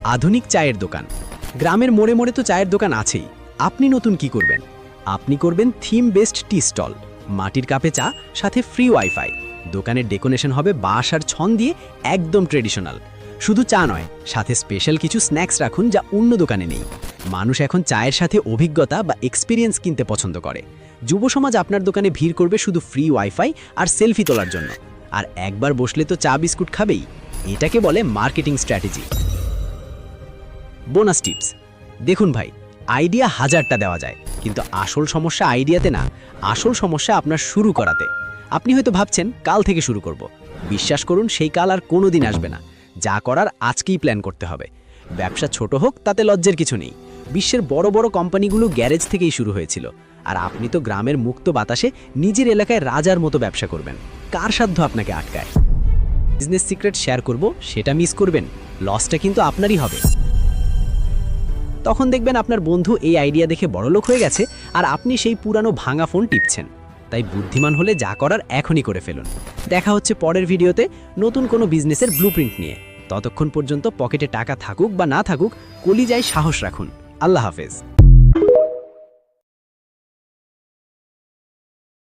আধুনিক চায়ের দোকান। গ্রামের মোড়ে মোড়ে তো চায়ের দোকান আছেই। আপনি নতুন কি করবেন? আপনি করবেন থিম বেসড টি স্টল। মাটির কাপে চা, সাথে ফ্রি ওয়াইফাই। দোকানের ডেকোরেশন হবে বাঁশ আর ছন দিয়ে, একদম ট্রেডিশনাল। শুধু চা নয়, সাথে স্পেশাল কিছু স্ন্যাক্স রাখুন যা অন্য দোকানে নেই। মানুষ এখন চায়ের সাথে অভিজ্ঞতা বা এক্সপিরিয়েন্স কিনতে পছন্দ করে। যুব সমাজ আপনার দোকানে ভিড় করবে শুধু ফ্রি ওয়াইফাই আর সেলফি তোলার জন্য। আর একবার বসলে তো চা বিস্কুট খাবেই। এটাকে বলে মার্কেটিং স্ট্র্যাটেজি। Bonus tips. দেখুন ভাই, আইডিয়া হাজারটা দেওয়া যায়, কিন্তু আসল সমস্যা আইডিয়াতে না, আসল সমস্যা আপনার শুরু করাতে। আপনি হয়তো ভাবছেন কাল থেকে শুরু করব। বিশ্বাস করুন, সেই কাল আর কোনোদিন আসবে না। যা করার আজকেই প্ল্যান করতে হবে। ব্যবসা ছোট হোক, তাতে লজ্জার কিছু নেই। বিশ্বের বড় বড় কোম্পানিগুলো গ্যারেজ থেকেই শুরু হয়েছিল। আর আপনি তো গ্রামের মুক্ত বাতাসে নিজের এলাকায় রাজার মতো ব্যবসা করবেন। কার সাধ্য আপনাকে আটকায়? বিজনেস সিক্রেট শেয়ার করব, সেটা মিস করবেন, লসটা কিন্তু আপনারই হবে। তখন দেখবেন আপনার বন্ধু এই আইডিয়া দেখে বড়লোক হয়ে গেছে, আর আপনি সেই পুরানো ভাঙা ফোন টিপছেন। তাই বুদ্ধিমান হলে যা করার এখনই করে ফেলুন। দেখা হচ্ছে পরের ভিডিওতে নতুন কোনো বিজনেসের ব্লুপ্রিন্ট নিয়ে। ততক্ষণ পর্যন্ত পকেটে টাকা থাকুক বা না থাকুক, কলিজায় সাহস রাখুন। আল্লাহ হাফেজ।